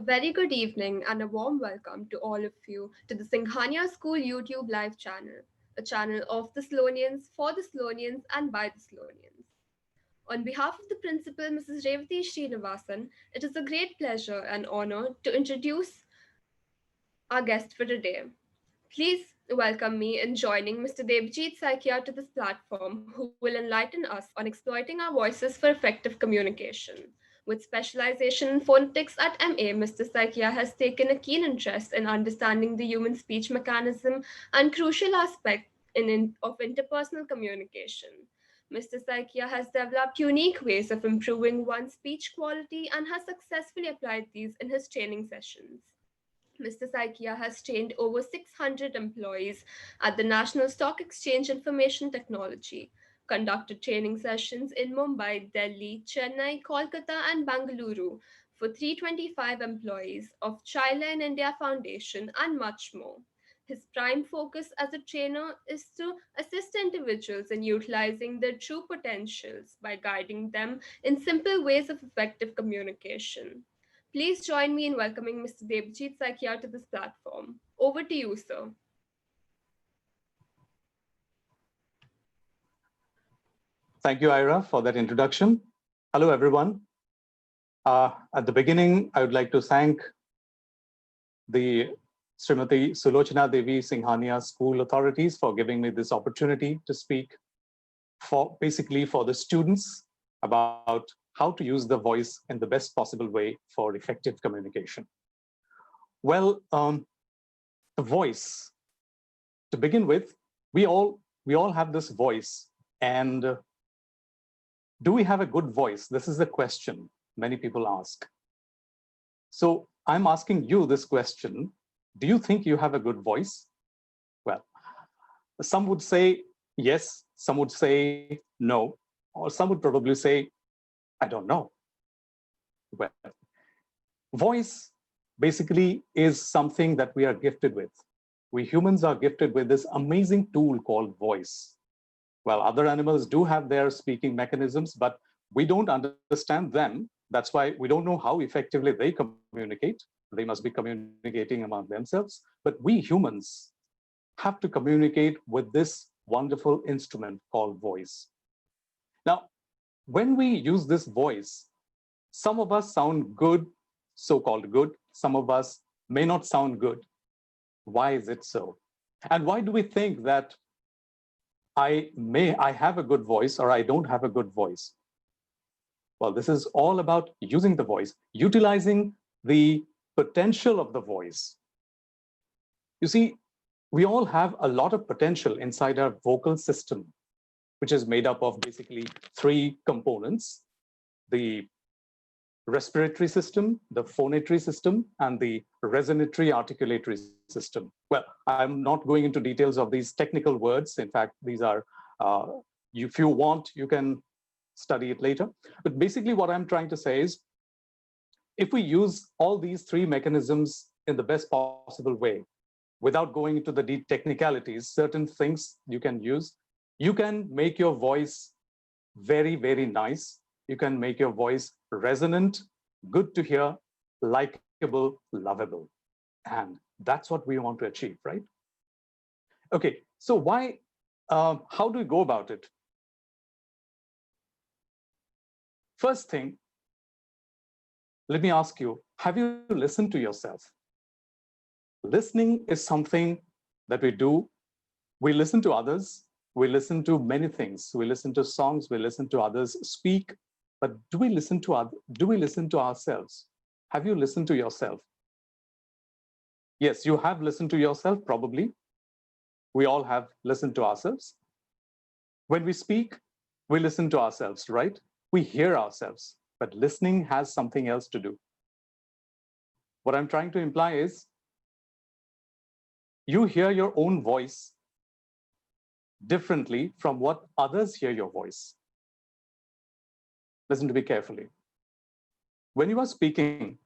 A very good evening and a warm welcome to all of you to the Singhania School YouTube live channel, a channel of the Sloanians, for the Sloanians, and by the Sloanians. On behalf of the principal, Mrs. Revati Srinivasan, it is a great pleasure and honor to introduce our guest for today. Please welcome me in joining Mr. Debajit Saikia to this platform, who will enlighten us on exploiting our voices for effective communication. With specialization in phonetics at MA, Mr. Saikia has taken a keen interest in understanding the human speech mechanism and crucial aspect of interpersonal communication. Mr. Saikia has developed unique ways of improving one's speech quality and has successfully applied these in his training sessions. Mr. Saikia has trained over 600 employees at the National Stock Exchange Information Technology, conducted training sessions in Mumbai, Delhi, Chennai, Kolkata, and Bangalore for 325 employees of China in India Foundation, and much more. His prime focus as a trainer is to assist individuals in utilizing their true potentials by guiding them in simple ways of effective communication. Please join me in welcoming Mr. Debajit Saikia to this platform. Over to you, sir. Thank you, Ira, for that introduction. Hello, everyone. At the beginning, I would like to thank the Srimati Sulochana Devi Singhania School authorities for giving me this opportunity to speak basically for the students about how to use the voice in the best possible way for effective communication. Well, the voice, to begin with, we all have this voice, and do we have a good voice? This is the question many people ask. So I'm asking you this question. Do you think you have a good voice? Well, some would say yes, some would say no, or some would probably say, I don't know. Well, voice basically is something that we are gifted with. We humans are gifted with this amazing tool called voice. Well, other animals do have their speaking mechanisms, but we don't understand them. That's why we don't know how effectively they communicate. They must be communicating among themselves. But we humans have to communicate with this wonderful instrument called voice. Now, when we use this voice, some of us sound good, so-called good. Some of us may not sound good. Why is it so? And why do we think that I have a good voice or I don't have a good voice? Well, this is all about using the voice, utilizing the potential of the voice. You see, we all have a lot of potential inside our vocal system, which is made up of basically three components: the respiratory system, the phonatory system, and the resonatory articulatory system. Well, I'm not going into details of these technical words. In fact, these are, if you want, you can study it later. But basically what I'm trying to say is, if we use all these three mechanisms in the best possible way, without going into the deep technicalities, certain things you can use, you can make your voice very, very nice. You can make your voice resonant, good to hear, likable, lovable. And that's what we want to achieve, right? Okay, so how do we go about it? First thing, let me ask you, have you listened to yourself? Listening is something that we do. We listen to others. We listen to many things. We listen to songs. We listen to others speak. But do we listen to ourselves? Have you listened to yourself? Yes, you have listened to yourself, probably. We all have listened to ourselves. When we speak, we listen to ourselves, right? We hear ourselves, but listening has something else to do. What I'm trying to imply is, you hear your own voice differently from what others hear your voice. Listen to me carefully. When you are speaking,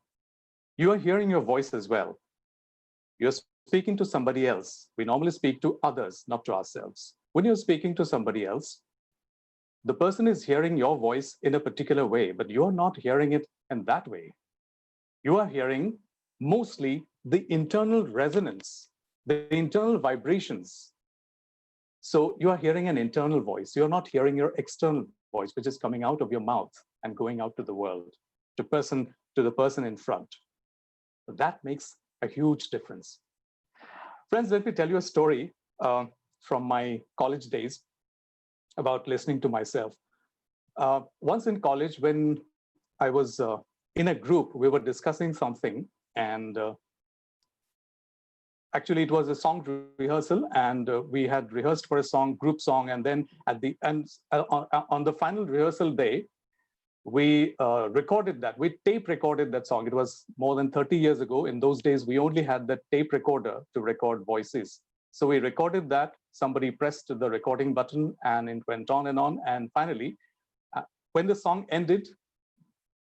you are hearing your voice as well. You're speaking to somebody else. We normally speak to others, not to ourselves. When you're speaking to somebody else, the person is hearing your voice in a particular way, but you're not hearing it in that way. You are hearing mostly the internal resonance, the internal vibrations. So you are hearing an internal voice. You're not hearing your external voice, which is coming out of your mouth and going out to the world, to the person in front. That makes a huge difference. Friends, let me tell you a story from my college days about listening to myself. Once in college, when I was in a group, we were discussing something, and actually it was a song rehearsal, and we had rehearsed for a song, group song, and then at the end, on the final rehearsal day, we recorded that. We tape recorded that song. It was more than 30 years ago. In those days, we only had the tape recorder to record voices. So we recorded that. Somebody pressed the recording button, and it went on and on. And finally, when the song ended,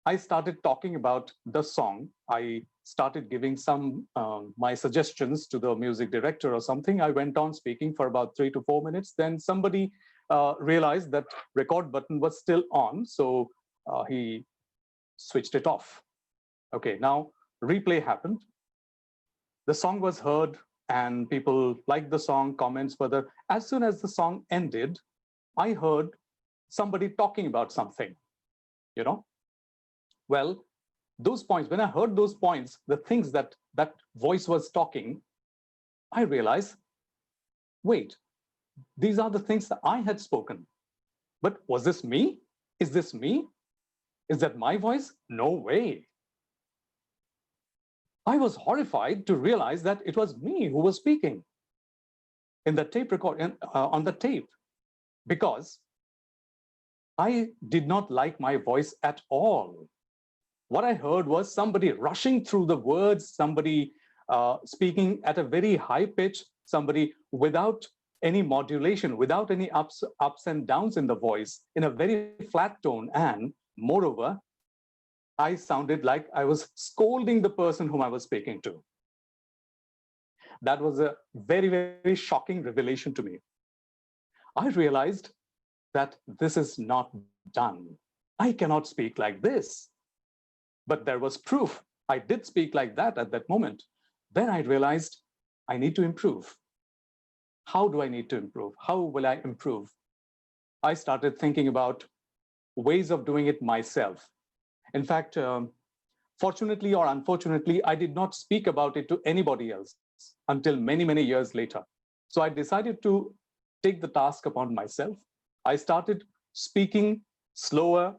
I started talking about the song. I started giving some my suggestions to the music director or something. I went on speaking for about 3 to 4 minutes. Then somebody realized that record button was still on, so he switched it off. Okay, now replay happened. The song was heard, and people liked the song. Comments further. As soon as the song ended, I heard somebody talking about something. You know. Well, those points, when I heard those points, the things that that voice was talking, I realized, wait, these are the things that I had spoken. But was this me? Is this me? Is that my voice? No way. I was horrified to realize that it was me who was speaking in the tape record, on the tape, because I did not like my voice at all. What I heard was somebody rushing through the words, somebody speaking at a very high pitch, somebody without any modulation, without any ups and downs in the voice, in a very flat tone. And moreover, I sounded like I was scolding the person whom I was speaking to. That was a very, very shocking revelation to me. I realized that this is not done. I cannot speak like this. But there was proof. I did speak like that at that moment. Then I realized I need to improve. How do I need to improve? How will I improve? I started thinking about ways of doing it myself. In fact, fortunately or unfortunately, I did not speak about it to anybody else until many, many years later. So I decided to take the task upon myself. I started speaking slower,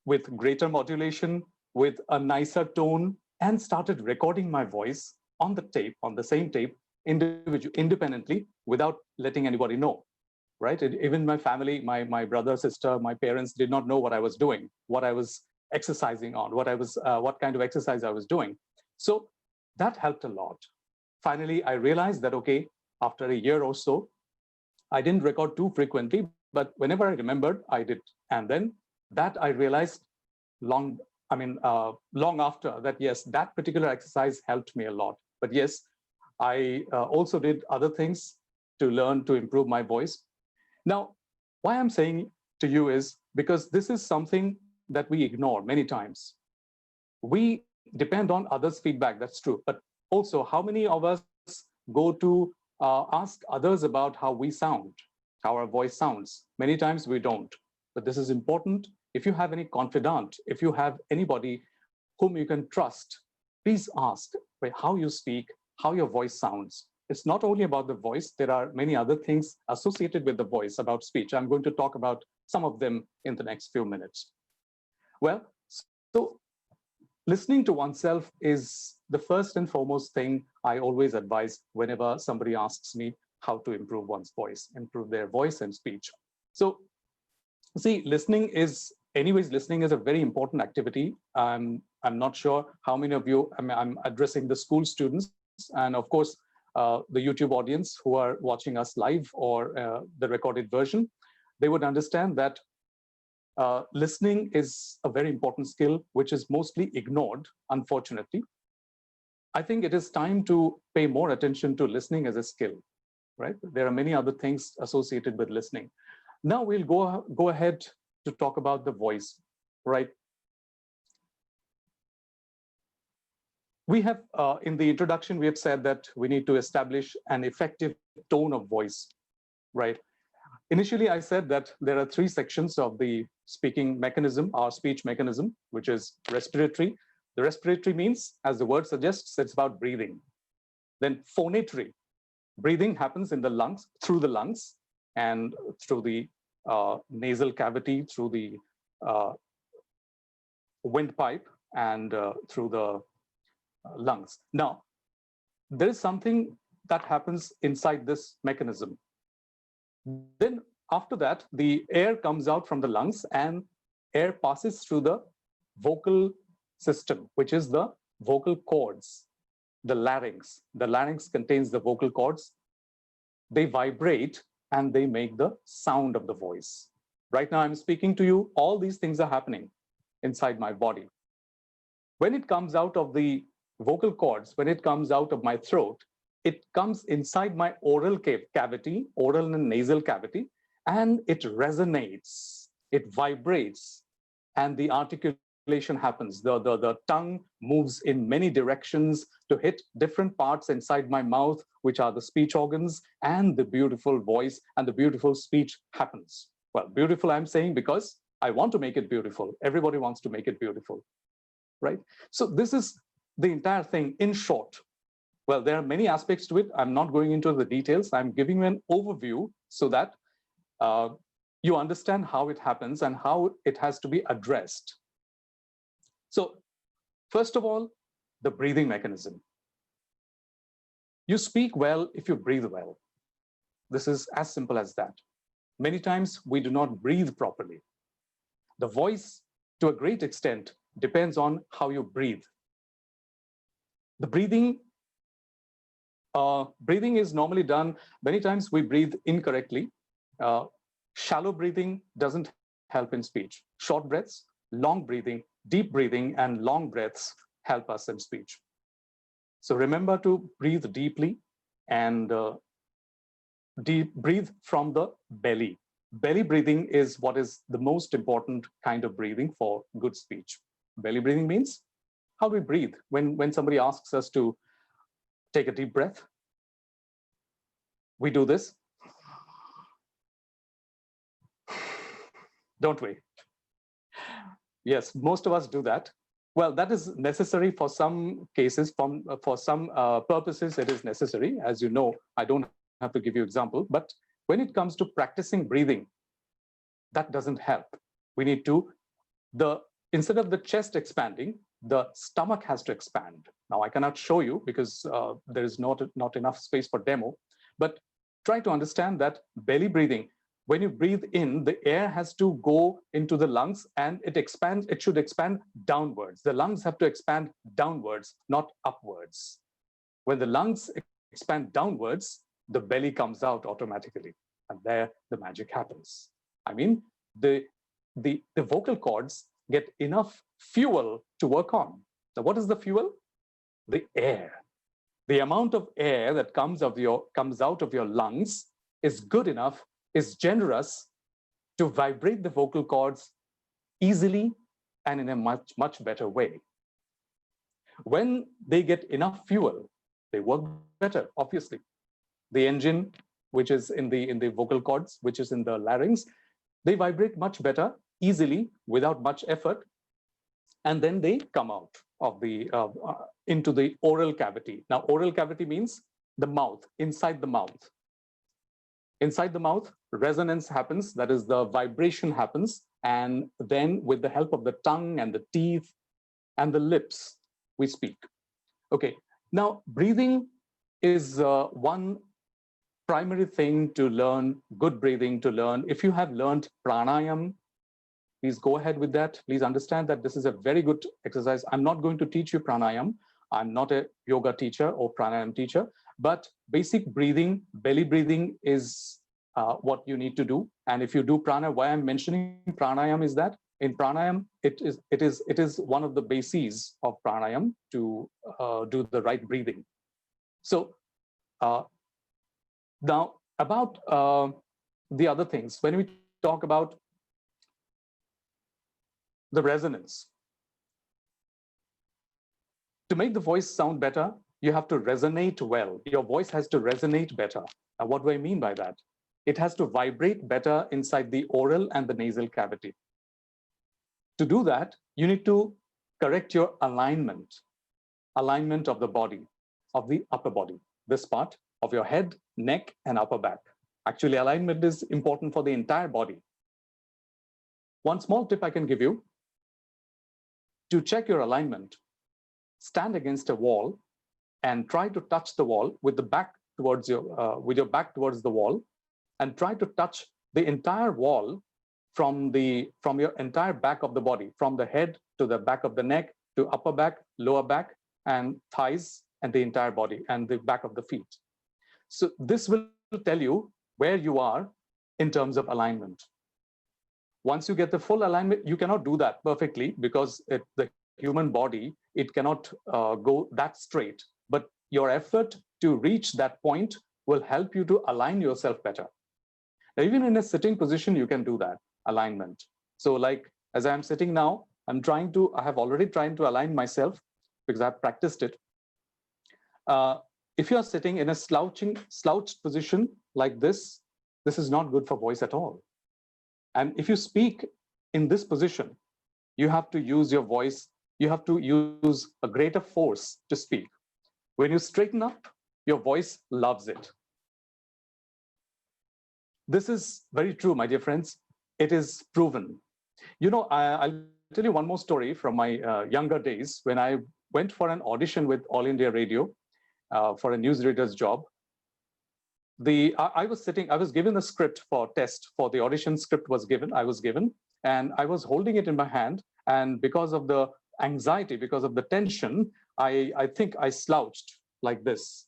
with greater modulation, with a nicer tone, and started recording my voice on the tape, on the same tape, independently, without letting anybody know. Right? Even my family, my brother, sister, my parents did not know what I was doing, what I was exercising on, what kind of exercise I was doing. So that helped a lot. Finally, I realized that, okay, after a year or so, I didn't record too frequently, but whenever I remembered, I did. And then that I realized long after that, yes, that particular exercise helped me a lot. But yes, I also did other things to learn to improve my voice. Now, why I'm saying to you is because this is something that we ignore many times. We depend on others' feedback, that's true. But also, how many of us go to ask others about how we sound, how our voice sounds? Many times we don't. But this is important. If you have any confidant, if you have anybody whom you can trust, please ask how you speak, how your voice sounds. It's not only about the voice, there are many other things associated with the voice about speech. I'm going to talk about some of them in the next few minutes. Well, so listening to oneself is the first and foremost thing I always advise whenever somebody asks me how to improve one's voice, improve their voice and speech. So, see, listening is a very important activity. I'm not sure how many of you, I'm addressing the school students and of course, the YouTube audience who are watching us live or the recorded version, they would understand that listening is a very important skill, which is mostly ignored, unfortunately. I think it is time to pay more attention to listening as a skill, right? There are many other things associated with listening. Now we'll go ahead to talk about the voice, right? We have, in the introduction, we have said that we need to establish an effective tone of voice, right? Initially, I said that there are three sections of the speaking mechanism, our speech mechanism, which is respiratory. The respiratory means, as the word suggests, it's about breathing. Then phonatory, breathing happens in the lungs, through the lungs, and through the nasal cavity, through the uh, windpipe, and through the lungs. Now, there is something that happens inside this mechanism. Then after that, the air comes out from the lungs and air passes through the vocal system, which is the vocal cords, the larynx. The larynx contains the vocal cords. They vibrate and they make the sound of the voice. Right now, I'm speaking to you. All these things are happening inside my body. When it comes out of the vocal cords, when it comes out of my throat, it comes inside my oral cavity, oral and nasal cavity, and it resonates, it vibrates, and the articulation happens. The tongue moves in many directions to hit different parts inside my mouth, which are the speech organs, and the beautiful voice and the beautiful speech happens. Well, beautiful, I'm saying, because I want to make it beautiful. Everybody wants to make it beautiful, right? So this is the entire thing in short. Well, there are many aspects to it. I'm not going into the details. I'm giving you an overview so that you understand how it happens and how it has to be addressed. So first of all, the breathing mechanism. You speak well if you breathe well. This is as simple as that. Many times we do not breathe properly. The voice, to a great extent, depends on how you breathe. The breathing is normally done, many times we breathe incorrectly. Shallow breathing doesn't help in speech. Short breaths, long breathing, deep breathing, and long breaths help us in speech. So remember to breathe deeply and breathe from the belly. Belly breathing is what is the most important kind of breathing for good speech. Belly breathing means how we breathe. When somebody asks us to take a deep breath, we do this, don't we? Yes, most of us do that. Well, that is necessary for some cases, for some purposes, it is necessary. As you know, I don't have to give you example, but when it comes to practicing breathing, that doesn't help. We need to, instead of the chest expanding, the stomach has to expand. Now, I cannot show you because there is not enough space for demo, but try to understand that belly breathing, when you breathe in, the air has to go into the lungs and it expands, it should expand downwards. The lungs have to expand downwards, not upwards. When the lungs expand downwards, the belly comes out automatically. And there the magic happens. I mean, the vocal cords get enough fuel to work on. Now, what is the fuel? The air. The amount of air that comes out of your lungs is good enough, is generous to vibrate the vocal cords easily and in a much, much better way. When they get enough fuel, they work better, obviously. The engine, which is in the vocal cords, which is in the larynx, they vibrate much better, easily, without much effort, and then they come out of the into the oral cavity. Now, oral cavity means the mouth, inside the mouth. Inside the mouth, resonance happens, that is, the vibration happens, and then with the help of the tongue and the teeth and the lips, we speak. Okay, now breathing is one primary thing to learn, good breathing to learn. If you have learned pranayam, please go ahead with that. Please understand that this is a very good exercise. I'm not going to teach you pranayam. I'm not a yoga teacher or pranayam teacher, but basic breathing, belly breathing is what you need to do. And if you do pranayam, why I'm mentioning pranayam is that in pranayam, it is one of the bases of pranayam to do the right breathing. So now about the other things, when we talk about the resonance, To make the voice sound better, you have to resonate well. Your voice has to resonate better. Now, what do I mean by that? It has to vibrate better inside the oral and the nasal cavity. To do that, you need to correct your alignment of the body, of the upper body, this part of your head, neck, and upper back. Actually, alignment is important for the entire body. One small tip I can give you: to check your alignment, stand against a wall and try to touch the wall with the back towards with your back towards the wall, and try to touch the entire wall from your entire back of the body, from the head to the back of the neck to upper back, lower back, and thighs, and the entire body and the back of the feet. So this will tell you where you are in terms of alignment. Once you get the full alignment, you cannot do that perfectly because the human body, it cannot go that straight. But your effort to reach that point will help you to align yourself better. Now, even in a sitting position, you can do that alignment. So like as I'm sitting now, I have already tried to align myself because I've practiced it. If you're sitting in a slouched position like this is not good for voice at all. And if you speak in this position, you have to use your voice, you have to use a greater force to speak. When you straighten up, your voice loves it. This is very true, my dear friends. It is proven. You know, I'll tell you one more story from my younger days when I went for an audition with All India Radio for a newsreader's job. I was given a script for test, for the audition script I was given, and I was holding it in my hand. And because of the anxiety, because of the tension, I think I slouched like this.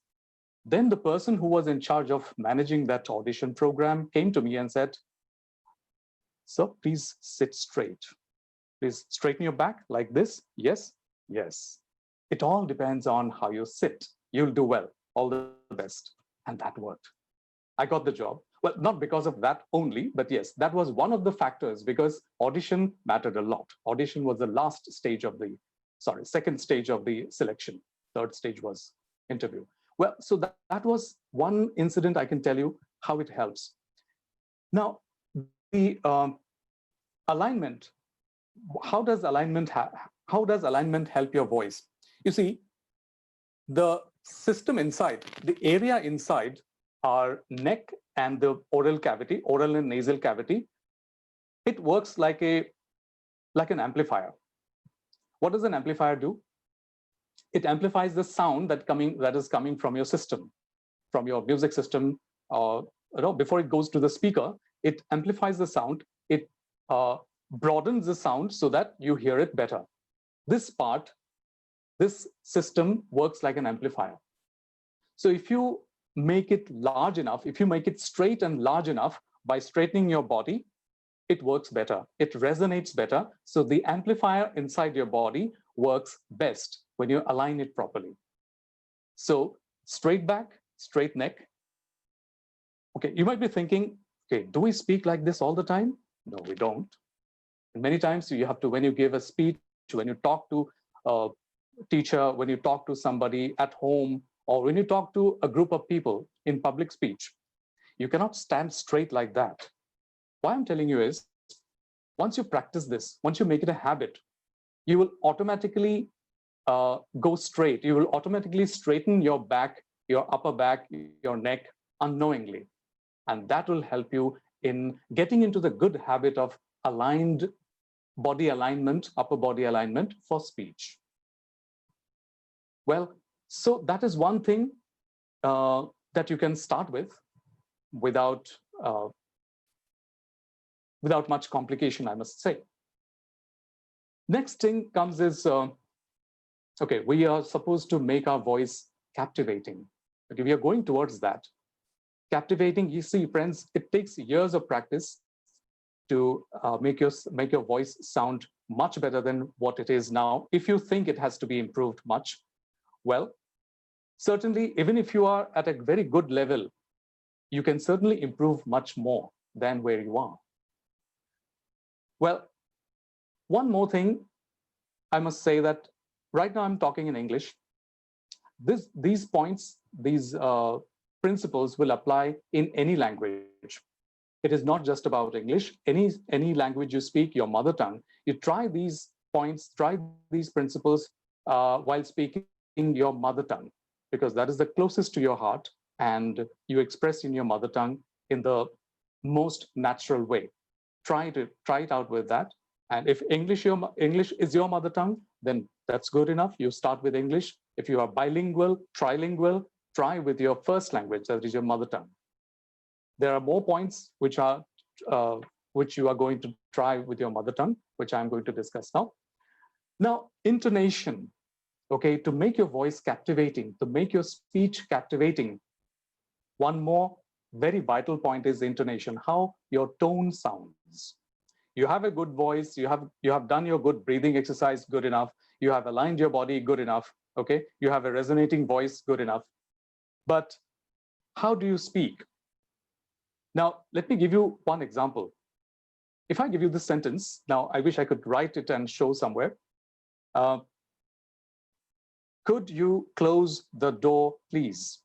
Then the person who was in charge of managing that audition program came to me and said, "Sir, please sit straight. Please straighten your back like this. Yes, yes. It all depends on how you sit. You'll do well. All the best." And that worked. I got the job. Well, not because of that only, but yes, that was one of the factors, because audition mattered a lot. Audition was the second stage of the selection. Third stage was interview. Well, so that was one incident I can tell you how it helps. Now, the alignment. How does alignment help your voice? You see, the system inside, the area inside our neck and the oral and nasal cavity, it works like an amplifier. What does an amplifier do? It amplifies the sound that is coming from your system, from your music system. Before it goes to the speaker, it amplifies the sound. It broadens the sound so that you hear it better. This system works like an amplifier. So if you make it large enough, if you make it straight and large enough by straightening your body, it works better. It resonates better. So the amplifier inside your body works best when you align it properly. So straight back, straight neck. Okay, you might be thinking, okay, do we speak like this all the time? No, we don't. And many times you have to, when you give a speech, when you talk to a teacher, when you talk to somebody at home, or when you talk to a group of people in public speech, you cannot stand straight like that. Why I'm telling you is, once you practice this, once you make it a habit, you will automatically go straight. You will automatically straighten your back, your upper back, your neck unknowingly. And that will help you in getting into the good habit of aligned body alignment, upper body alignment for speech. Well, so that is one thing that you can start with without much complication, I must say. Next thing comes is, okay, we are supposed to make our voice captivating. Okay, we are going towards that. Captivating, you see, friends, it takes years of practice to make your voice sound much better than what it is now. If you think it has to be improved much, well, certainly, even if you are at a very good level, you can certainly improve much more than where you are. Well, one more thing, I must say that right now I'm talking in English. These points, these principles will apply in any language. It is not just about English. Any language you speak, your mother tongue, you try these points, try these principles while speaking your mother tongue, because that is the closest to your heart, and you express in your mother tongue in the most natural way. Try it out with that. And if English is your mother tongue, then that's good enough. You start with English. If you are bilingual, trilingual, try with your first language, that is your mother tongue. There are more points which you are going to try with your mother tongue, which I'm going to discuss now. Now, intonation, okay, to make your voice captivating, to make your speech captivating, one more very vital point is intonation, how your tone sounds. You have a good voice, you have done your good breathing exercise good enough, you have aligned your body good enough, okay, you have a resonating voice good enough, but how do you speak? Now, let me give you one example. If I give you this sentence, now I wish I could write it and show somewhere. Could you close the door, please?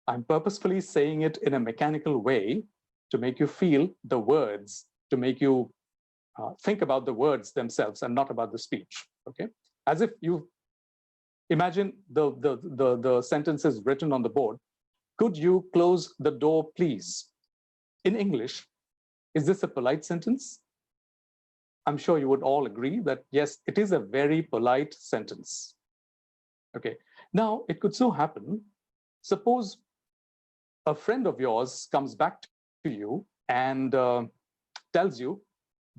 I'm purposefully saying it in a mechanical way to make you feel the words, to make you think about the words themselves and not about the speech, okay? As if you imagine the sentences written on the board. Could you close the door, please? In English, is this a polite sentence? I'm sure you would all agree that yes, it is a very polite sentence. Okay, now it could so happen, suppose a friend of yours comes back to you and tells you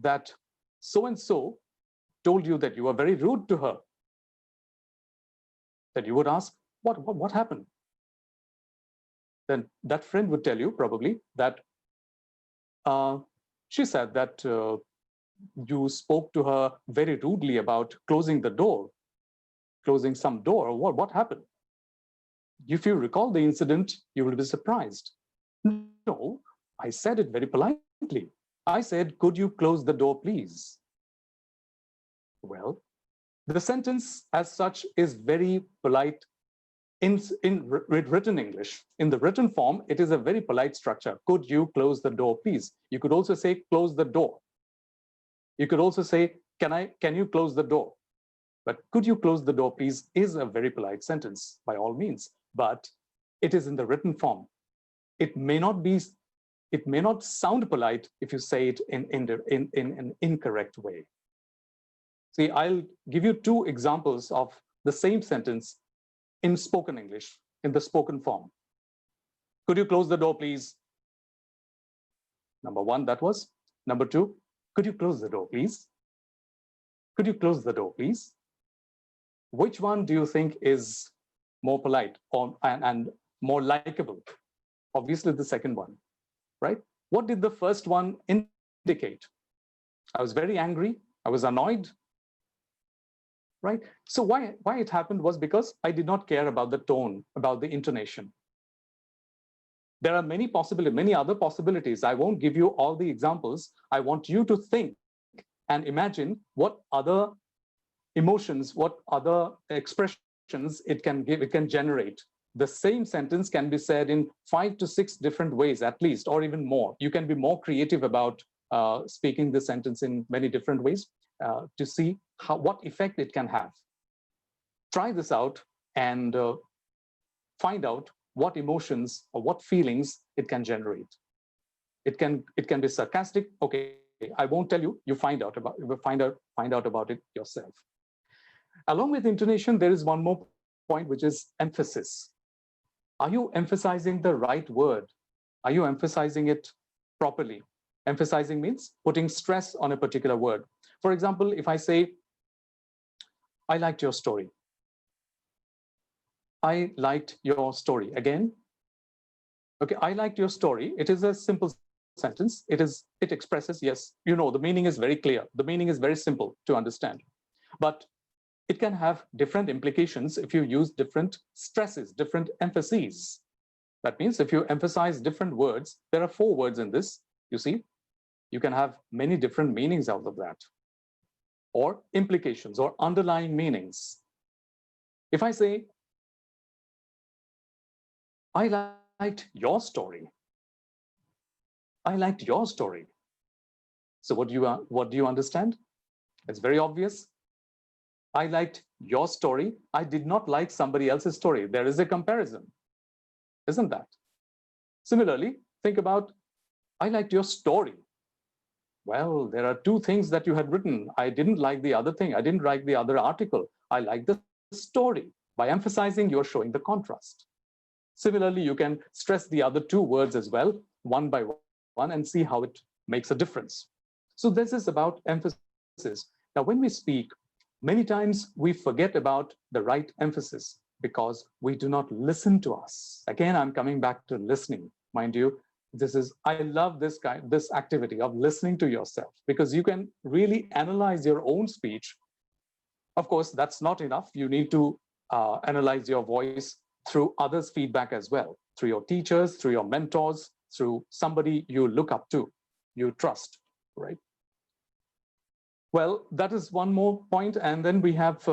that so-and-so told you that you were very rude to her. Then you would ask, what happened? Then that friend would tell you probably that she said that you spoke to her very rudely about closing the door, closing some door, or what happened? If you recall the incident, you will be surprised. No, I said it very politely. I said, could you close the door, please? Well, the sentence as such is very polite in written English. In the written form, it is a very polite structure. Could you close the door, please? You could also say, close the door. You could also say, can you close the door? But could you close the door, please, is a very polite sentence by all means, but it is in the written form. It may not sound polite if you say it in an incorrect way. See, I'll give you two examples of the same sentence in spoken English, in the spoken form. Could you close the door, please? Number one, that was. Number two, could you close the door, please? Could you close the door, please? Which one do you think is more polite and more likable? Obviously, the second one, right? What did the first one indicate? I was very angry. I was annoyed, right? So why it happened was because I did not care about the tone, about the intonation. There are many other possibilities. I won't give you all the examples. I want you to think and imagine what other emotions, what other expressions it can generate. The same sentence can be said in 5 to 6 different ways at least, or even more. You can be more creative about speaking the sentence in many different ways to see what effect it can have. Try this out and find out what emotions or what feelings it can generate. It can be sarcastic. Okay, I won't tell you. You find out about it yourself. Along with intonation, there is one more point, which is emphasis. Are you emphasizing the right word? Are you emphasizing it properly? Emphasizing means putting stress on a particular word. For example, if I say, I liked your story. I liked your story. Again, okay, I liked your story. It is a simple sentence. It expresses, yes, you know, the meaning is very clear. The meaning is very simple to understand. But it can have different implications if you use different stresses, different emphases. That means if you emphasize different words, there are 4 words in this, you see, you can have many different meanings out of that. Or implications or underlying meanings. If I say, I liked your story. I liked your story. So what do you understand? It's very obvious. I liked your story. I did not like somebody else's story. There is a comparison, isn't that? Similarly, think about, I liked your story. Well, there are two things that you had written. I didn't like the other thing. I didn't like the other article. I like the story. By emphasizing, you're showing the contrast. Similarly, you can stress the other two words as well, one by one, and see how it makes a difference. So this is about emphasis. Now, when we speak, many times we forget about the right emphasis because we do not listen to us. Again, I'm coming back to listening. Mind you, I love this activity of listening to yourself, because you can really analyze your own speech. Of course, that's not enough. You need to analyze your voice through others' feedback as well, through your teachers, through your mentors, through somebody you look up to, you trust, right? Well, that is one more point. And then we have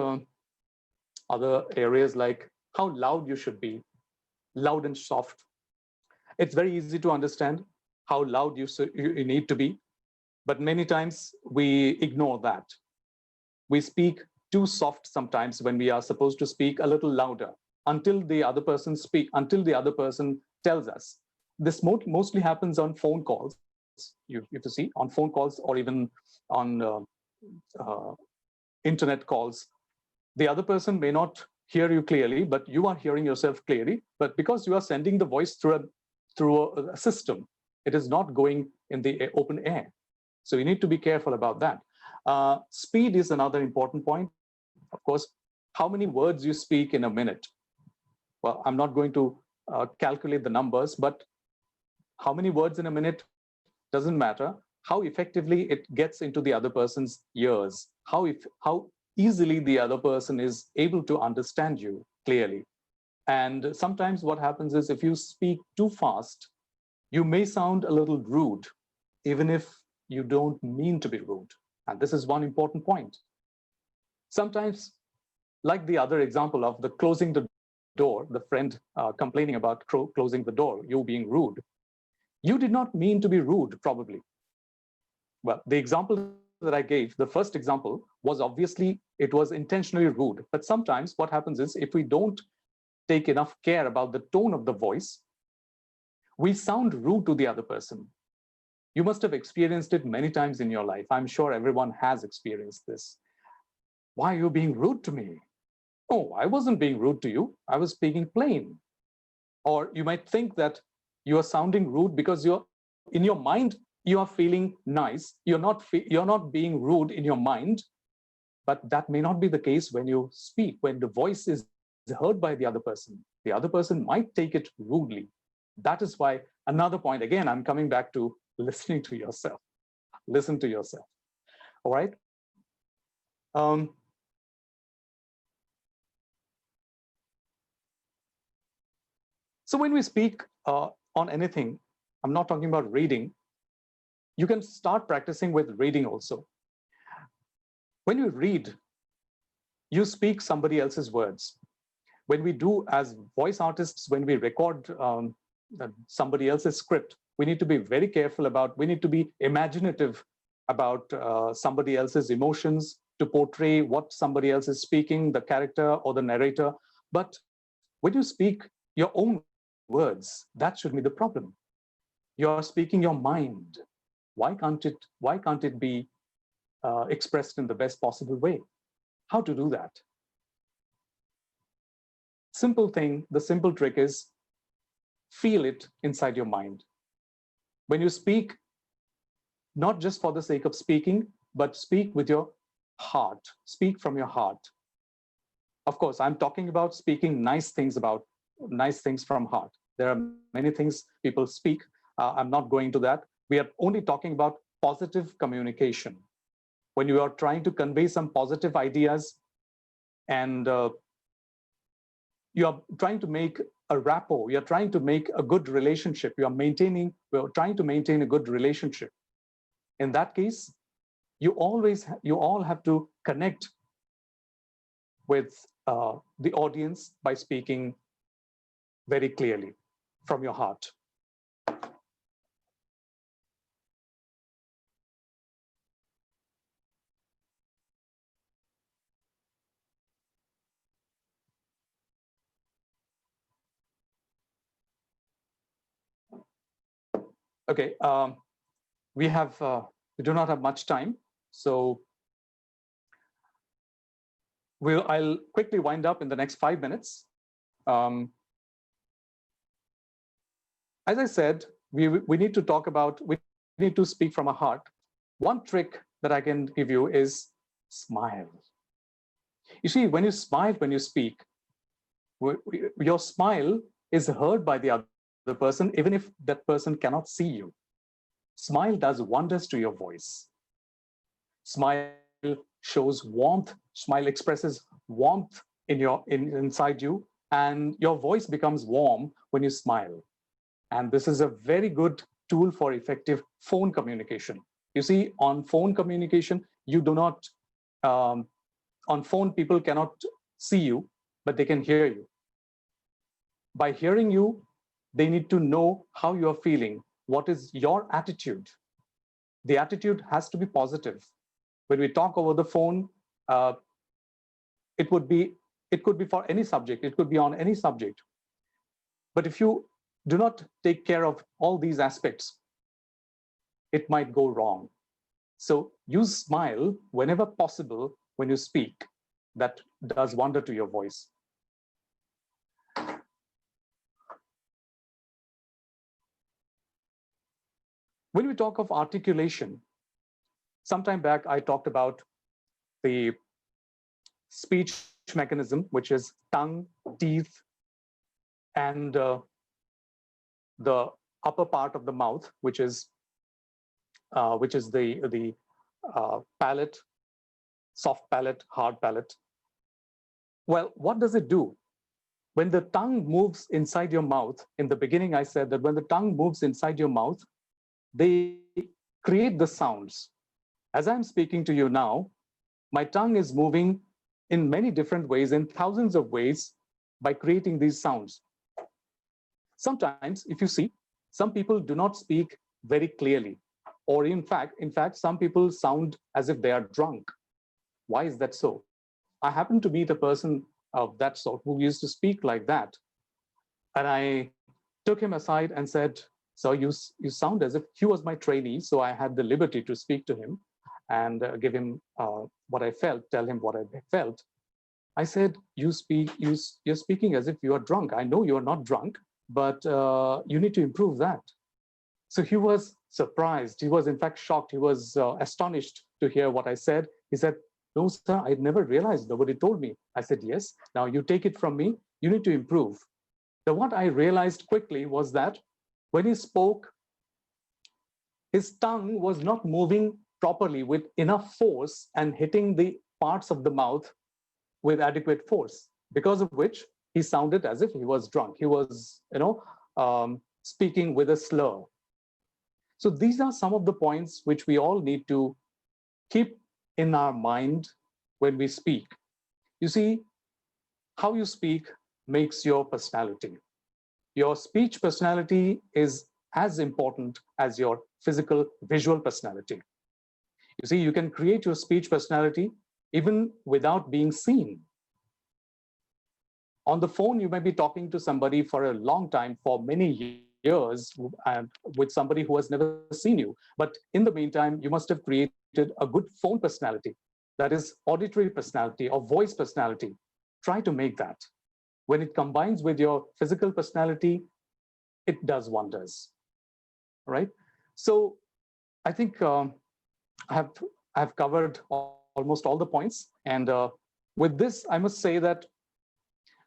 other areas like how loud you should be, loud and soft. It's very easy to understand how loud you need to be, but many times we ignore that. We speak too soft sometimes when we are supposed to speak a little louder until the other person tells us. This mostly happens on phone calls. You have to see on phone calls, or even on uh, internet calls. The other person may not hear you clearly, but you are hearing yourself clearly. But because you are sending the voice through a system, it is not going in the open air. So you need to be careful about that. Speed is another important point. Of course, how many words you speak in a minute. Well, I'm not going to calculate the numbers, but how many words in a minute doesn't matter. How effectively it gets into the other person's ears, how easily the other person is able to understand you clearly. And sometimes what happens is, if you speak too fast, you may sound a little rude, even if you don't mean to be rude. And this is one important point. Sometimes, like the other example of the closing the door, the friend complaining about closing the door, you being rude. You did not mean to be rude, probably. Well, the example that I gave, the first example, was obviously, it was intentionally rude. But sometimes what happens is, if we don't take enough care about the tone of the voice, we sound rude to the other person. You must have experienced it many times in your life. I'm sure everyone has experienced this. Why are you being rude to me? Oh, I wasn't being rude to you. I was speaking plain. Or you might think that you are sounding rude because in your mind, you are feeling nice. You're not being rude in your mind, but that may not be the case when you speak, when the voice is heard by the other person. The other person might take it rudely. That is why, another point, again, I'm coming back to listening to yourself. Listen to yourself. All right. So when we speak on anything, I'm not talking about reading. You can start practicing with reading also. When you read, you speak somebody else's words. When we do, as voice artists, when we record somebody else's script, we need to be very careful about, we need to be imaginative about somebody else's emotions, to portray what somebody else is speaking, the character or the narrator. But when you speak your own words, that should be the problem. You are speaking your mind. Why can't it be expressed in the best possible way? How to do that? Simple thing, the simple trick is, feel it inside your mind. When you speak, not just for the sake of speaking, but speak with your heart. Speak from your heart. Of course, I'm talking about speaking nice things from heart. There are many things people speak. I'm not going to that. We are only talking about positive communication. When you are trying to convey some positive ideas, and you are trying to make a rapport, you're trying to make a good relationship, we're trying to maintain a good relationship. In that case, you all have to connect with the audience by speaking very clearly from your heart. Okay, we do not have much time, so I'll quickly wind up in the next 5 minutes. As I said, we need to talk about, we need to speak from our heart. One trick that I can give you is smile. You see, when you smile, when you speak, your smile is heard by the other person, even if that person cannot see you. Smile does wonders to your voice. Smile shows warmth. Smile expresses warmth inside you, and your voice becomes warm when you smile. And this is a very good tool for effective phone communication. You see, on phone communication, you do not, on phone, people cannot see you, but they can hear you. By hearing you, they need to know how you are feeling. What is your attitude? The attitude has to be positive. When we talk over the phone, it could be for any subject. It could be on any subject. But if you do not take care of all these aspects, it might go wrong. So use smile whenever possible when you speak. That does wonder to your voice. When we talk of articulation, sometime back I talked about the speech mechanism, which is tongue, teeth, and the upper part of the mouth, which is the palate, soft palate, hard palate. Well, what does it do? When the tongue moves inside your mouth, in the beginning I said that when the tongue moves inside your mouth, they create the sounds. As I'm speaking to you now, my tongue is moving in many different ways, in thousands of ways, by creating these sounds. Sometimes, if you see, some people do not speak very clearly, or in fact, some people sound as if they are drunk. Why is that so? I happen to meet a person of that sort who used to speak like that. And I took him aside and said, so you sound as if he was my trainee, so I had the liberty to speak to him and give him what I felt, tell him what I felt. I said, you're speaking as if you are drunk. I know you are not drunk, but you need to improve that. So he was surprised. He was in fact shocked. He was astonished to hear what I said. He said, no, sir, I never realized. Nobody told me. I said, yes, now you take it from me. You need to improve. Now, what I realized quickly was that when he spoke, his tongue was not moving properly with enough force and hitting the parts of the mouth with adequate force, because of which he sounded as if he was drunk. He was, speaking with a slur. So these are some of the points which we all need to keep in our mind when we speak. You see, how you speak makes your personality. Your speech personality is as important as your physical visual personality. You see, you can create your speech personality even without being seen. On the phone, you may be talking to somebody for a long time, for many years, and with somebody who has never seen you. But in the meantime, you must have created a good phone personality, that is auditory personality or voice personality. Try to make that. When it combines with your physical personality, it does wonders, right? So I think I have covered almost all the points. And with this, I must say that,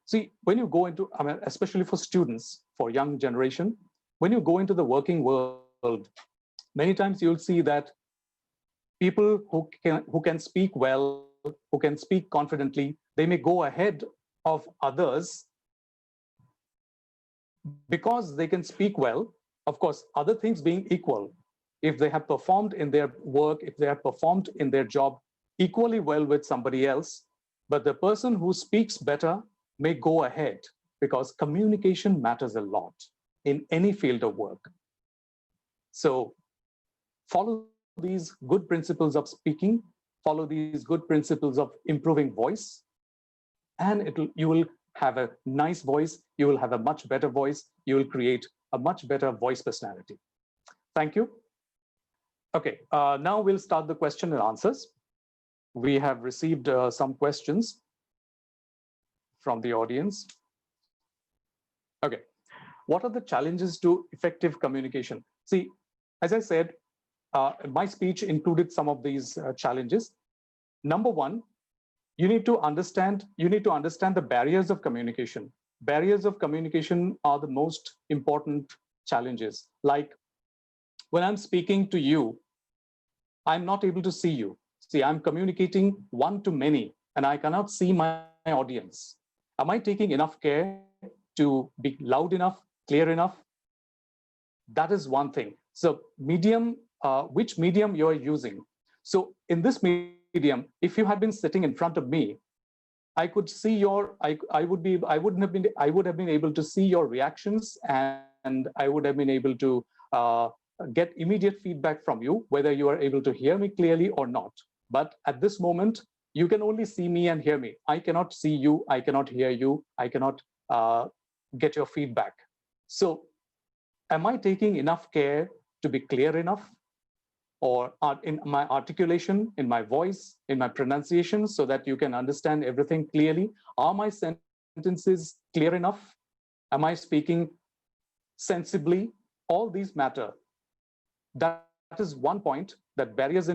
see, when you go into, I mean, especially for students, for young generation, when you go into the working world, many times you'll see that people who can speak well, who can speak confidently, they may go ahead of others because they can speak well. Of course, other things being equal, if they have performed in their work, if they have performed in their job equally well with somebody else, but the person who speaks better may go ahead because communication matters a lot in any field of work. So follow these good principles of speaking, follow these good principles of improving voice, and you will have a nice voice, you will have a much better voice, you will create a much better voice personality. Thank you. Okay, now we'll start the question and answers. We have received some questions from the audience. Okay, what are the challenges to effective communication? See, as I said, my speech included some of these challenges. Number one, you need to understand the barriers of communication. Barriers of communication are the most important challenges. Like when I'm speaking to you, I'm not able to see you. See, I'm communicating one to many, and I cannot see my audience. Am I taking enough care to be loud enough, clear enough? That is one thing. So medium, which medium you're using. So in this medium, if you had been sitting in front of me, I could see I would have been able to see your reactions, and I would have been able to get immediate feedback from you, whether you are able to hear me clearly or not. But at this moment, you can only see me and hear me. I cannot see you, I cannot hear you, I cannot get your feedback. So am I taking enough care to be clear enough, or in my articulation, in my voice, in my pronunciation, so that you can understand everything clearly? Are my sentences clear enough? Am I speaking sensibly? All these matter. That is one point, that barriers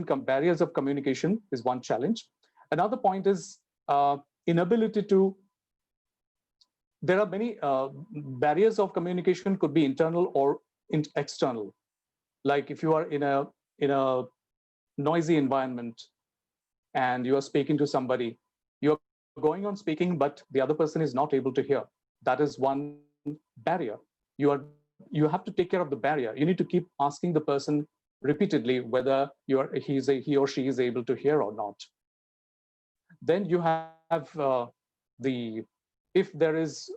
of communication is one challenge. Another point is inability to. There are many barriers of communication, could be internal or external. Like if you are in a noisy environment and you are speaking to somebody, you're going on speaking, but the other person is not able to hear. That is one barrier. You have to take care of the barrier. You need to keep asking the person repeatedly whether he or she is able to hear or not. Then you have if there is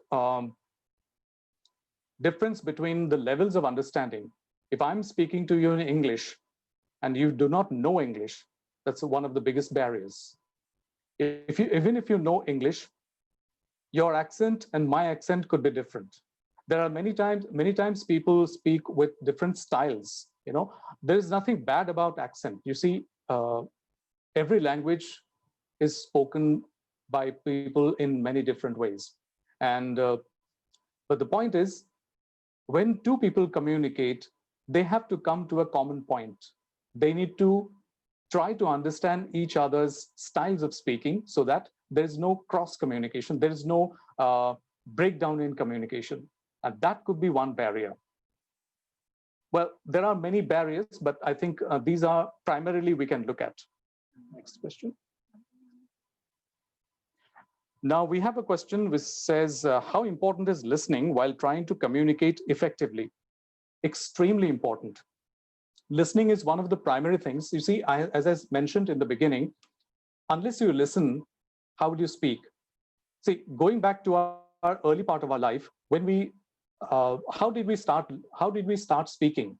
difference between the levels of understanding. If I'm speaking to you in English and you do not know English, that's one of the biggest barriers. Even if you know English, your accent and my accent could be different. There are many times people speak with different styles. There is nothing bad about accent. You see, every language is spoken by people in many different ways. And but the point is, when two people communicate, they have to come to a common point. They need to try to understand each other's styles of speaking, so that there is no cross communication, there is no breakdown in communication. And that could be one barrier. Well, there are many barriers, but I think these are primarily we can look at. Next question. Now we have a question which says, how important is listening while trying to communicate effectively? Extremely important. Listening is one of the primary things. You see, as I mentioned in the beginning, unless you listen, how would you speak? See, going back to our early part of our life, when how did we start speaking?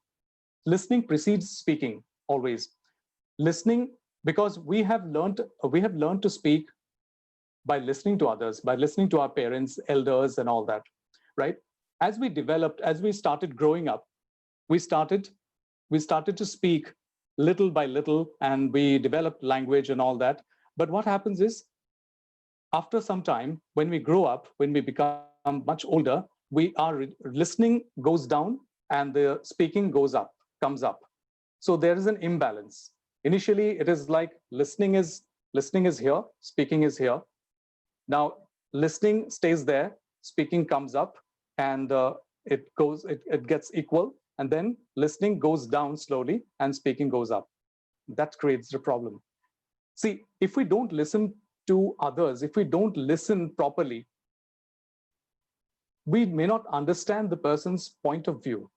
Listening precedes speaking always. Listening, because we have learned to speak by listening to others, by listening to our parents, elders, and all that, right? As we started growing up, we started to speak little by little, and we developed language and all that. But what happens is, after some time, when we grow up, when we become much older, listening goes down and the speaking comes up. So there is an imbalance. Initially, it is like listening is here, speaking is here. Now, listening stays there, speaking comes up, and it gets equal, and then listening goes down slowly and speaking goes up. That creates the problem. See, if we don't listen to others, if we don't listen properly, we may not understand the person's point of view.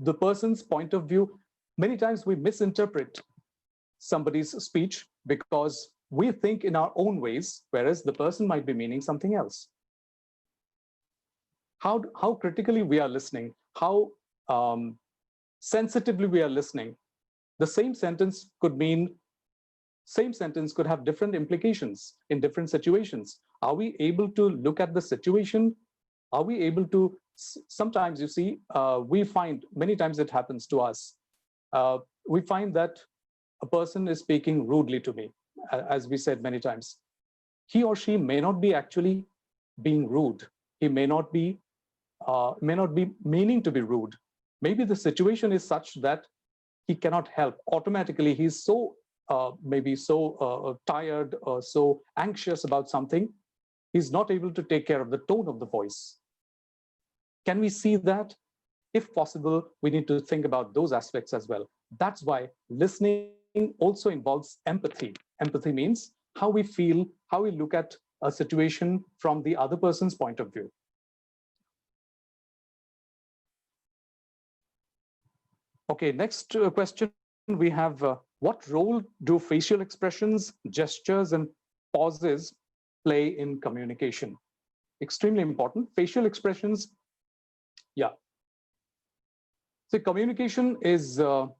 The person's point of view, many times we misinterpret somebody's speech because we think in our own ways, whereas the person might be meaning something else. How critically we are listening, how sensitively we are listening. The same sentence could have different implications in different situations. Are we able to look at the situation? Are we able to, sometimes you see, we find, many times it happens to us, we find that a person is speaking rudely to me, as we said many times. He or she may not be actually being rude. He may not be meaning to be rude. Maybe the situation is such that he cannot help. Automatically, he's so maybe so tired or so anxious about something, he's not able to take care of the tone of the voice. Can we see that? If possible, we need to think about those aspects as well. That's why listening also involves empathy. Empathy means how we feel, how we look at a situation from the other person's point of view. Okay, next question we have, what role do facial expressions, gestures, and pauses play in communication? Extremely important. Facial expressions, yeah. So communication is out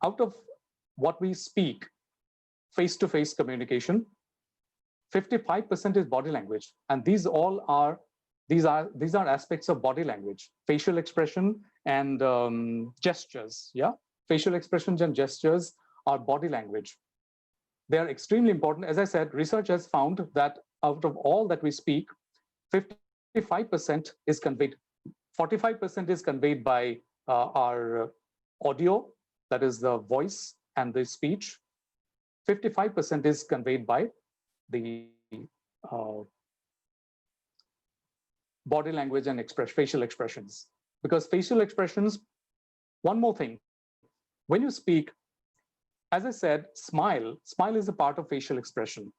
of what we speak, face-to-face communication, 55% is body language, and these are aspects of body language, facial expression and gestures. Yeah, facial expressions and gestures are body language. They are extremely important. As I said, research has found that out of all that we speak, 55% is conveyed. 45% is conveyed by our audio, that is the voice and the speech. 55% is conveyed by the body language and facial expressions. Because facial expressions, one more thing, when you speak, as I said, smile is a part of facial expression.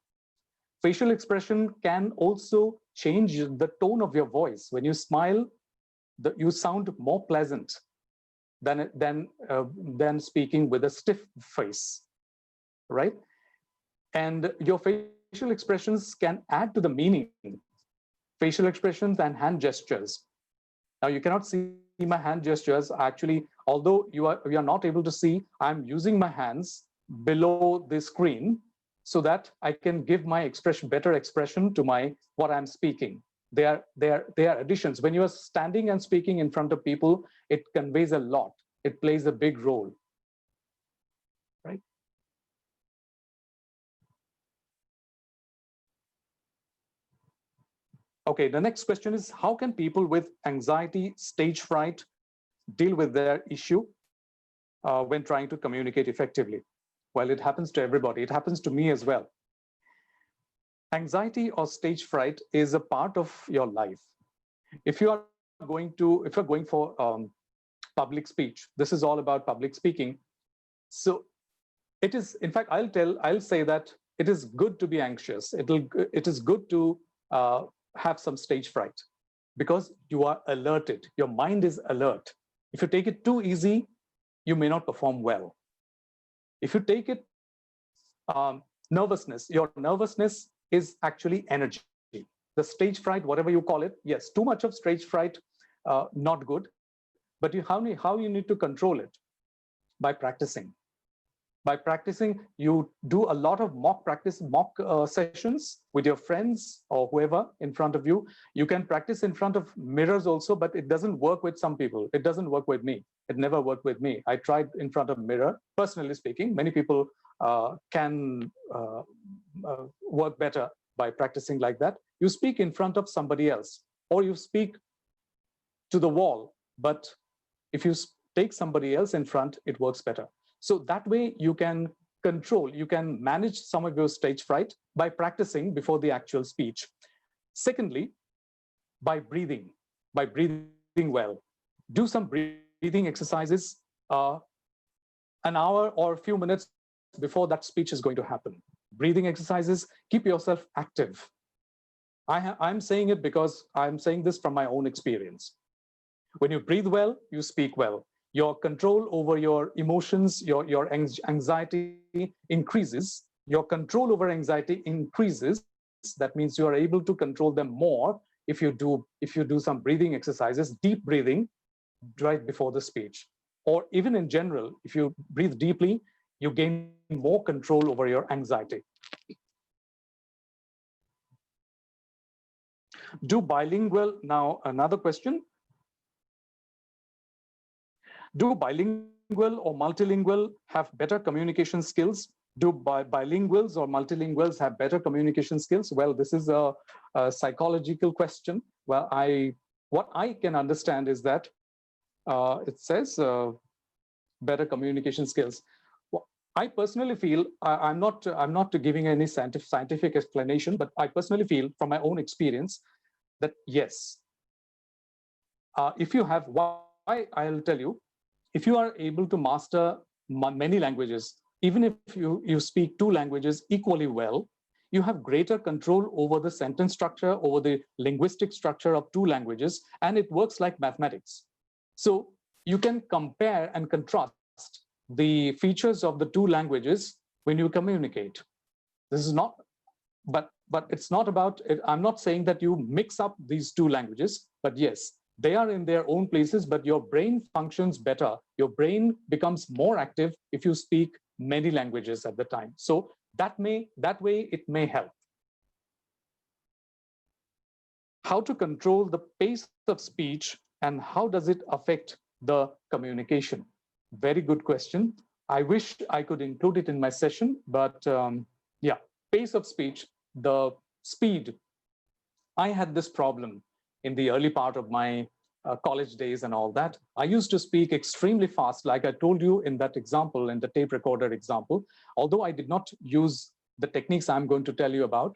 Facial expression can also change the tone of your voice. When you smile, you sound more pleasant than speaking with a stiff face, right? And your facial expressions can add to the meaning. Facial expressions and hand gestures. Now you cannot see my hand gestures. Actually, although we are not able to see, I'm using my hands below the screen so that I can give my better expression to what I'm speaking. They are additions. When you are standing and speaking in front of people, it conveys a lot. It plays a big role, right? Okay, the next question is, how can people with anxiety, stage fright, deal with their issue when trying to communicate effectively? Well, it happens to everybody. It happens to me as well. Anxiety or stage fright is a part of your life. If you're going for public speech, this is all about public speaking. So it is, in fact, I'll say that it is good to be anxious. It is good to have some stage fright because you are alerted. Your mind is alert. If you take it too easy, you may not perform well. If you take it nervousness, your nervousness is actually energy. The stage fright, whatever you call it, yes, too much of stage fright, not good. But how you need to control it? By practicing. By practicing, you do a lot of mock sessions with your friends or whoever in front of you. You can practice in front of mirrors also, but it doesn't work with some people. It doesn't work with me. It never worked with me. I tried in front of mirror, personally speaking. Many people can work better by practicing like that. You speak in front of somebody else, or you speak to the wall, but if you take somebody else in front, it works better. So that way you can control, you can manage some of your stage fright by practicing before the actual speech. Secondly, by breathing well. Do some breathing exercises an hour or a few minutes before that speech is going to happen. Breathing exercises, keep yourself active. I'm saying it because I'm saying this from my own experience. When you breathe well, you speak well. Your control over your emotions, your anxiety increases. your control over anxiety increases. That means you are able to control them more if you do some breathing exercises, deep breathing right before the speech. Or even in general, if you breathe deeply, you gain more control over your anxiety. Do bilingual, now another question, do bilingual or multilingual have better communication skills? Do bilinguals or multilinguals have better communication skills? Well, this is a psychological question. Well, what I can understand is that it says better communication skills. Well, I personally feel, I'm not giving any scientific explanation, but I personally feel from my own experience that yes, if you have, why I'll tell you, if you are able to master many languages, even if you speak two languages equally well, you have greater control over the sentence structure, over the linguistic structure of two languages, and it works like mathematics. So you can compare and contrast the features of the two languages when you communicate. This is not, but it's not about it. I'm not saying that you mix up these two languages, but yes, they are in their own places, but your brain functions better. Your brain becomes more active if you speak many languages at the time. So that way it may help. How to control the pace of speech and how does it affect the communication? Very good question. I wish I could include it in my session, but yeah, pace of speech, the speed. I had this problem in the early part of my college days and all that. I used to speak extremely fast, like I told you in that example, in the tape recorder example, although I did not use the techniques I'm going to tell you about.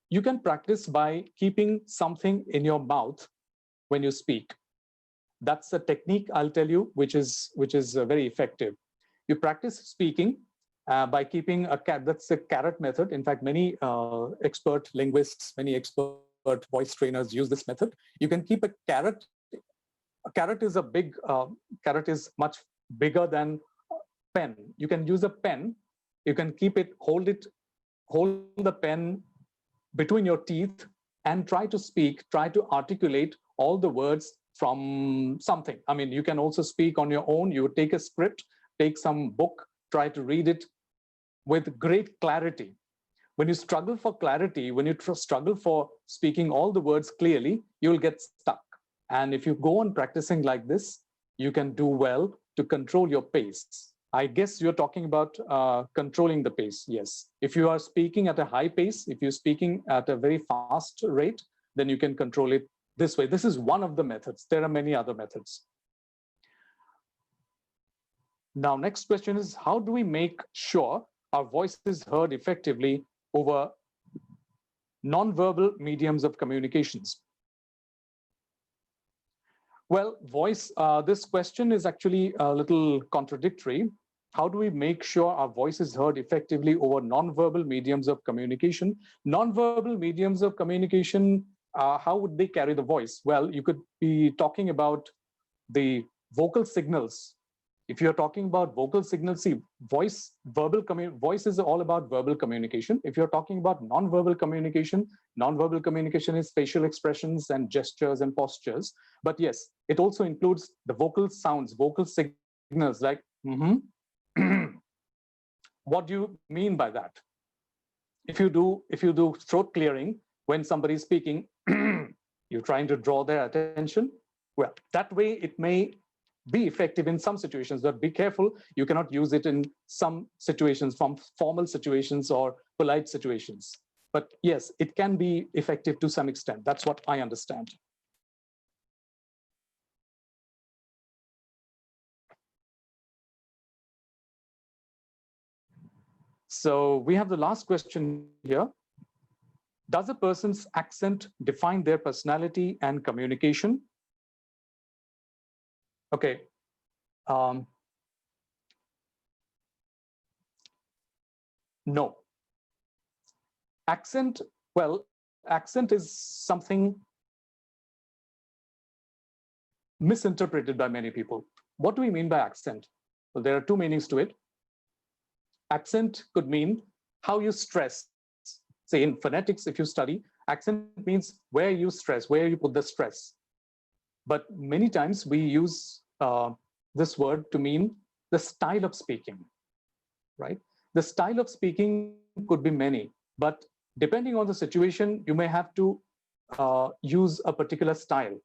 You can practice by keeping something in your mouth when you speak. That's a technique I'll tell you, which is very effective. You practice speaking by keeping that's a carrot method. In fact, many expert linguists, many expert voice trainers use this method. You can keep a carrot. A carrot is a big, carrot is much bigger than pen. You can use a pen. You can keep it, hold the pen between your teeth and try to speak, try to articulate all the words from something. I mean, you can also speak on your own. You take a script, take some book, try to read it with great clarity. When you struggle for clarity, when you struggle for speaking all the words clearly, you'll get stuck. And if you go on practicing like this, you can do well to control your pace. I guess you're talking about controlling the pace, yes. If you are speaking at a high pace, if you're speaking at a very fast rate, then you can control it this way. This is one of the methods. There are many other methods. Now, next question is, how do we make sure our voice is heard effectively over non-verbal mediums of communications? Well, voice, this question is actually a little contradictory. How do we make sure our voice is heard effectively over non-verbal mediums of communication? Non-verbal mediums of communication, how would they carry the voice? Well, you could be talking about the vocal signals. If you're talking about vocal signals, see, voice is all about verbal communication. If you're talking about non-verbal communication is facial expressions and gestures and postures. But yes, it also includes the vocal sounds, vocal signals like what do you mean by that? If you do throat clearing when somebody's speaking, you're trying to draw their attention. Well, that way it may be effective in some situations, but be careful. You cannot use it in some situations, from formal situations or polite situations. But yes, it can be effective to some extent. That's what I understand. So we have the last question here. Does a person's accent define their personality and communication? Okay. No. Accent, well, accent is something misinterpreted by many people. What do we mean by accent? Well, there are two meanings to it. Accent could mean how you stress. Say in phonetics, if you study, accent means where you stress, where you put the stress. But many times we use this word to mean the style of speaking, right? The style of speaking could be many, but depending on the situation, you may have to use a particular style.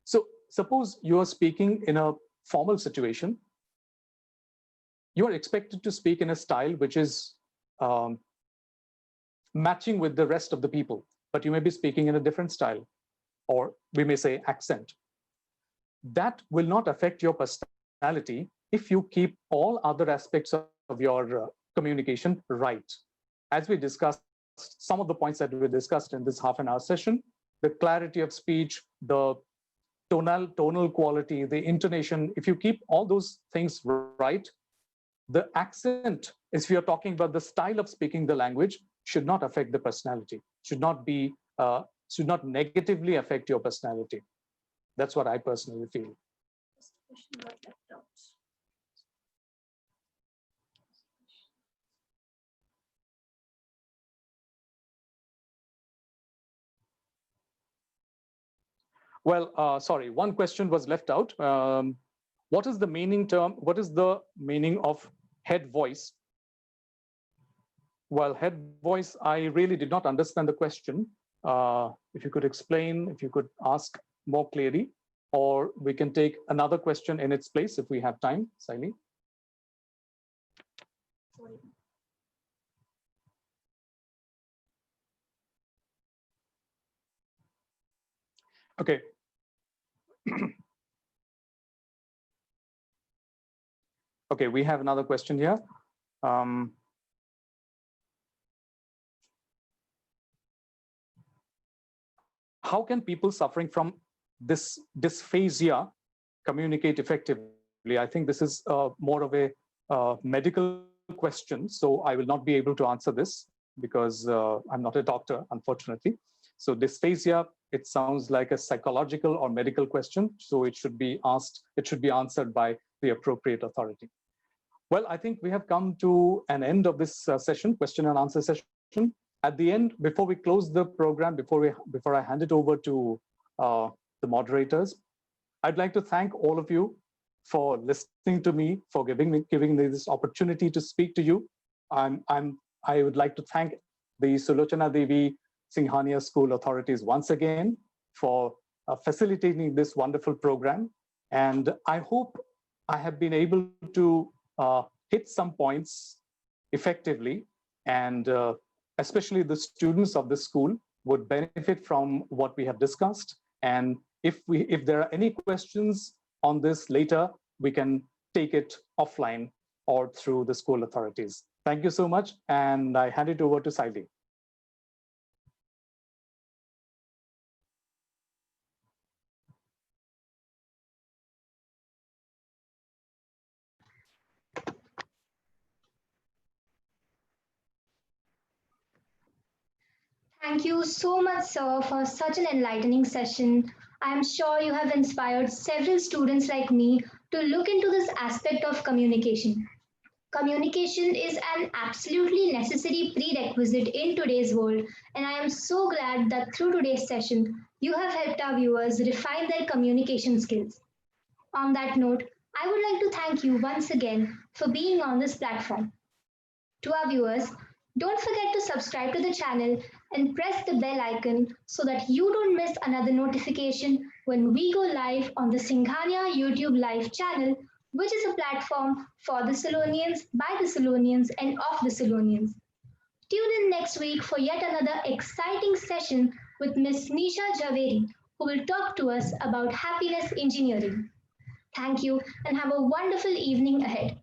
So suppose you are speaking in a formal situation, you are expected to speak in a style which is matching with the rest of the people, but you may be speaking in a different style, or we may say accent. That will not affect your personality if you keep all other aspects of your communication right. As we discussed, some of the points that we discussed in this half-an-hour session, the clarity of speech, the tonal quality, the intonation, if you keep all those things right, the accent, if you're talking about the style of speaking the language, should not affect the personality, should not negatively affect your personality. That's what I personally feel. Well, sorry, one question was left out. What is the meaning of head voice? Well, head voice, I really did not understand the question. If you could explain, if you could ask more clearly, or we can take another question in its place if we have time, Saili. Okay. Okay, we have another question here. How can people suffering from this dysphasia communicate effectively? I think this is more of a medical question, so I will not be able to answer this because I'm not a doctor, unfortunately. So dysphasia, it sounds like a psychological or medical question, so it should be answered by the appropriate authority. Well, I think we have come to an end of this session, question and answer session. At the end, before we close the program, before I hand it over to the moderators, I'd like to thank all of you for listening to me, for giving me this opportunity to speak to you. I would like to thank the Sulochana Devi Singhania School authorities once again for facilitating this wonderful program. And I hope I have been able to hit some points effectively, and especially the students of this school would benefit from what we have discussed. And if there are any questions on this later, we can take it offline or through the school authorities. Thank you so much, and I hand it over to Saili. Thank you so much, sir, for such an enlightening session. I am sure you have inspired several students like me to look into this aspect of communication. Communication is an absolutely necessary prerequisite in today's world, and I am so glad that through today's session, you have helped our viewers refine their communication skills. On that note, I would like to thank you once again for being on this platform. To our viewers, don't forget to subscribe to the channel and press the bell icon so that you don't miss another notification when we go live on the Singhania YouTube Live channel, which is a platform for the Salonians, by the Salonians, and of the Salonians. Tune in next week for yet another exciting session with Miss Nisha Javeri, who will talk to us about happiness engineering. Thank you and have a wonderful evening ahead.